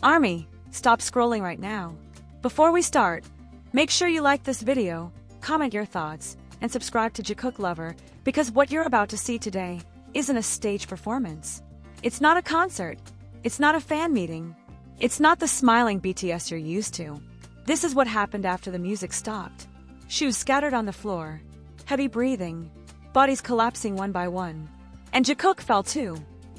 Army, stop scrolling right now. Before we start, make sure you like this video, comment your thoughts, and subscribe to Jikook Lover, because what you're about to see today isn't a stage performance. It's not a concert. It's not a fan meeting. It's not the smiling BTS you're used to. This is what happened after the music stopped. Shoes scattered on the floor, heavy breathing, bodies collapsing one by one. And Jikook fell too.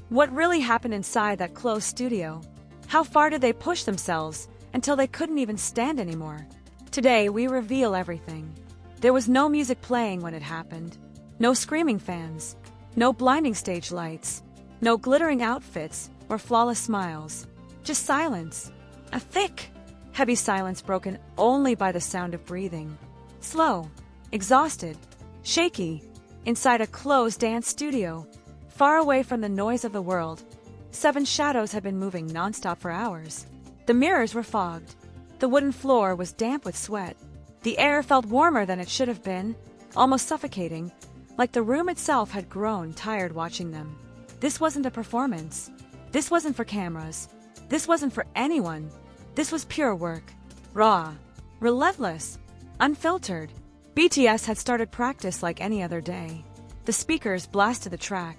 What really happened inside that closed studio? How far did they push themselves until they couldn't even stand anymore? Today we reveal everything. There was no music playing when it happened. No screaming fans. No blinding stage lights. No glittering outfits or flawless smiles. Just silence. A thick, heavy silence broken only by the sound of breathing. Slow, exhausted, shaky, inside a closed dance studio, far away from the noise of the world. 7 shadows had been moving nonstop for hours. The mirrors were fogged. The wooden floor was damp with sweat. The air felt warmer than it should have been, almost suffocating, like the room itself had grown tired watching them. This wasn't a performance. This wasn't for cameras. This wasn't for anyone. This was pure work. Raw. Relentless. Unfiltered. BTS had started practice like any other day. The speakers blasted the track.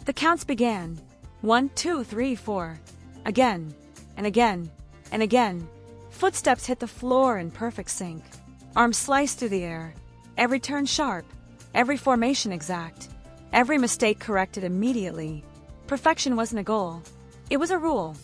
The counts began. 1, 2, 3, 4. Again. And again. And again. Footsteps hit the floor in perfect sync. Arms sliced through the air. Every turn sharp. Every formation exact. Every mistake corrected immediately. Perfection wasn't a goal. It was a rule.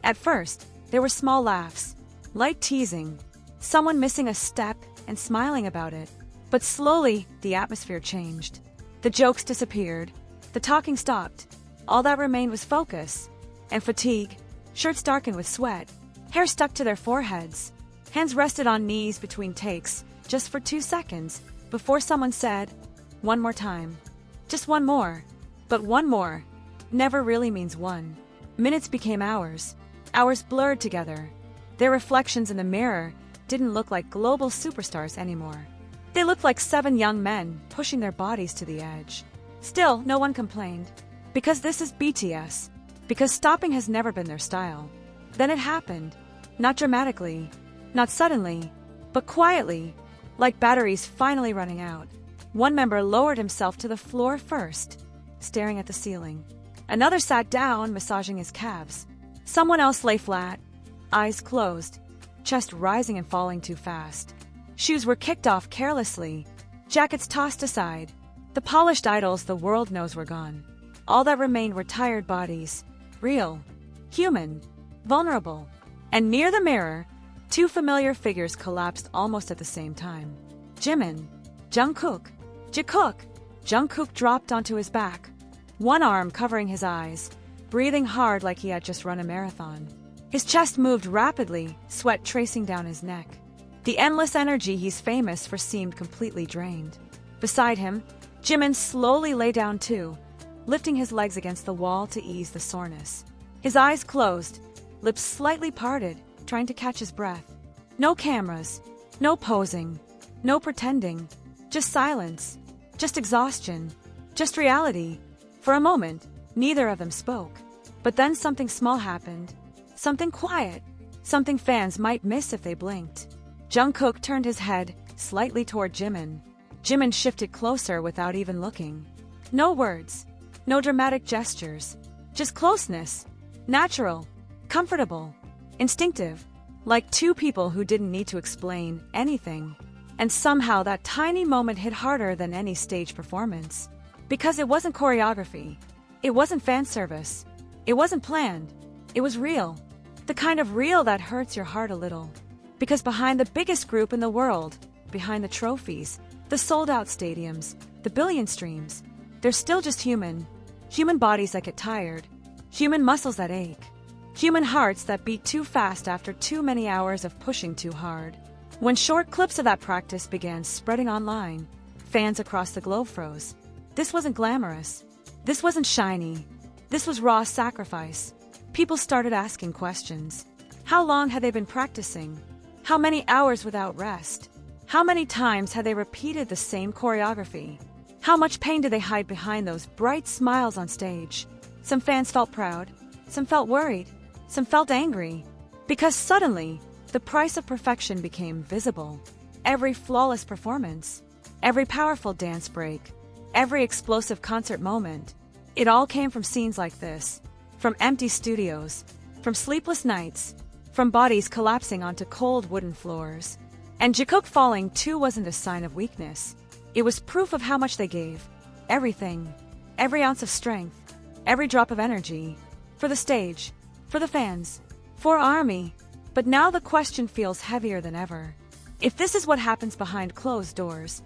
At first, there were small laughs, light teasing, someone missing a step and smiling about it. But slowly, the atmosphere changed. The jokes disappeared. The talking stopped. All that remained was focus and fatigue. Shirts darkened with sweat. Hair stuck to their foreheads. Hands rested on knees between takes, just for 2 seconds, before someone said, "One more time." Just one more. But one more never really means one. Minutes became hours. Hours blurred together. Their reflections in the mirror didn't look like global superstars anymore. They looked like 7 young men pushing their bodies to the edge. Still, no one complained. Because this is BTS. Because stopping has never been their style. Then it happened. Not dramatically. Not suddenly. But quietly. Like batteries finally running out. One member lowered himself to the floor first, staring at the ceiling. Another sat down, massaging his calves. Someone else lay flat, eyes closed, chest rising and falling too fast. Shoes were kicked off carelessly, jackets tossed aside. The polished idols the world knows were gone. All that remained were tired bodies, real, human, vulnerable. And near the mirror, 2 familiar figures collapsed almost at the same time. Jimin, Jungkook. Jikook. Jungkook dropped onto his back, one arm covering his eyes, breathing hard like he had just run a marathon. His chest moved rapidly, sweat tracing down his neck. The endless energy he's famous for seemed completely drained. Beside him, Jimin slowly lay down too, lifting his legs against the wall to ease the soreness. His eyes closed, lips slightly parted, trying to catch his breath. No cameras, no posing, no pretending, just silence, just exhaustion, just reality. For a moment, neither of them spoke. But then something small happened. Something quiet. Something fans might miss if they blinked. Jungkook turned his head slightly toward Jimin. Jimin shifted closer without even looking. No words. No dramatic gestures. Just closeness. Natural. Comfortable. Instinctive. Like 2 people who didn't need to explain anything. And somehow that tiny moment hit harder than any stage performance. Because it wasn't choreography. It wasn't fan service. It wasn't planned. It was real. The kind of real that hurts your heart a little. Because behind the biggest group in the world, behind the trophies, the sold-out stadiums, the billion streams, they're still just human. Human bodies that get tired. Human muscles that ache. Human hearts that beat too fast after too many hours of pushing too hard. When short clips of that practice began spreading online, fans across the globe froze. This wasn't glamorous. This wasn't shiny. This was raw sacrifice. People started asking questions. How long had they been practicing? How many hours without rest? How many times had they repeated the same choreography? How much pain did they hide behind those bright smiles on stage? Some fans felt proud. Some felt worried. Some felt angry. Because suddenly, the price of perfection became visible. Every flawless performance, every powerful dance break, every explosive concert moment, it all came from scenes like this. From empty studios, from sleepless nights, from bodies collapsing onto cold wooden floors. And Jikook falling too wasn't a sign of weakness. It was proof of how much they gave. Everything. Every ounce of strength. Every drop of energy. For the stage. For the fans. For ARMY. But now the question feels heavier than ever. If this is what happens behind closed doors.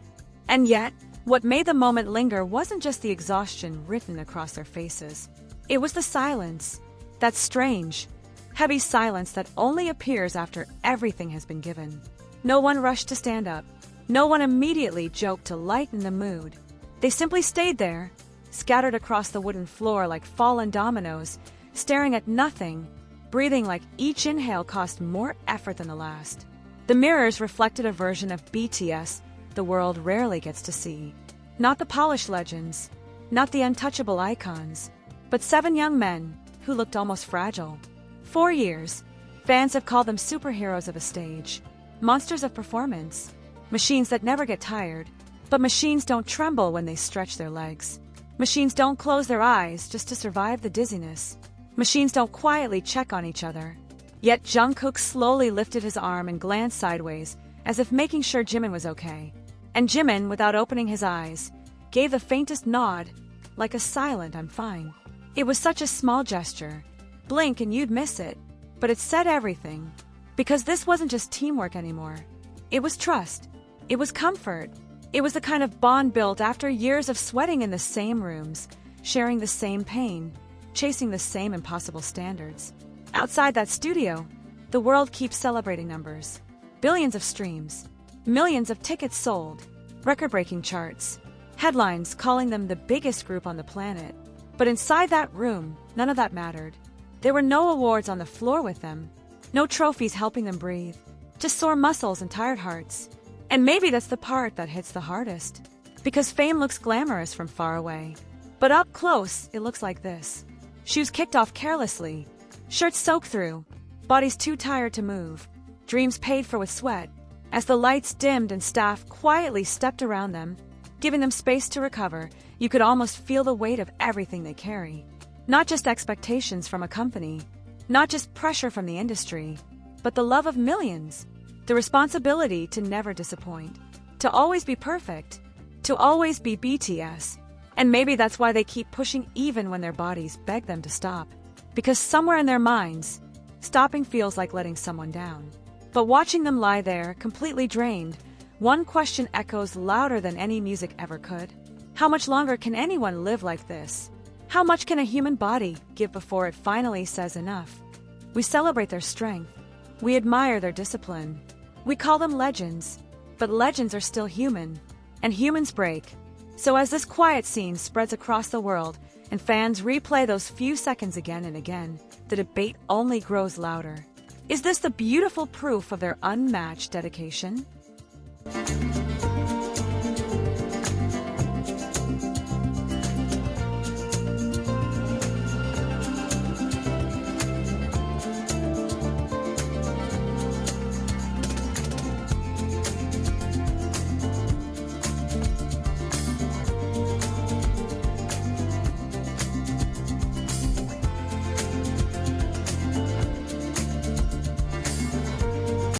And yet, what made the moment linger wasn't just the exhaustion written across their faces. It was the silence. That strange, heavy silence that only appears after everything has been given. No one rushed to stand up. No one immediately joked to lighten the mood. They simply stayed there, scattered across the wooden floor like fallen dominoes, staring at nothing, breathing like each inhale cost more effort than the last. The mirrors reflected a version of BTS the world rarely gets to see. Not the polished legends, not the untouchable icons, but 7 young men who looked almost fragile. 4 years, fans have called them superheroes of a stage, monsters of performance, machines that never get tired, but machines don't tremble when they stretch their legs. Machines don't close their eyes just to survive the dizziness. Machines don't quietly check on each other. Yet Jungkook slowly lifted his arm and glanced sideways, as if making sure Jimin was okay. And Jimin, without opening his eyes, gave the faintest nod, like a silent "I'm fine." It was such a small gesture. Blink and you'd miss it. But it said everything. Because this wasn't just teamwork anymore. It was trust. It was comfort. It was the kind of bond built after years of sweating in the same rooms, sharing the same pain, chasing the same impossible standards. Outside that studio, the world keeps celebrating numbers. Billions of streams. Millions of tickets sold. Record-breaking charts. Headlines calling them the biggest group on the planet. But inside that room, none of that mattered. There were no awards on the floor with them. No trophies helping them breathe. Just sore muscles and tired hearts. And maybe that's the part that hits the hardest. Because fame looks glamorous from far away. But up close, it looks like this. Shoes kicked off carelessly. Shirts soaked through. Bodies too tired to move. Dreams paid for with sweat. As the lights dimmed and staff quietly stepped around them, giving them space to recover, you could almost feel the weight of everything they carry. Not just expectations from a company. Not just pressure from the industry. But the love of millions. The responsibility to never disappoint. To always be perfect. To always be BTS. And maybe that's why they keep pushing even when their bodies beg them to stop. Because somewhere in their minds, stopping feels like letting someone down. But watching them lie there, completely drained, one question echoes louder than any music ever could. How much longer can anyone live like this? How much can a human body give before it finally says enough? We celebrate their strength. We admire their discipline. We call them legends. But legends are still human. And humans break. So as this quiet scene spreads across the world, and fans replay those few seconds again and again, the debate only grows louder. Is this the beautiful proof of their unmatched dedication?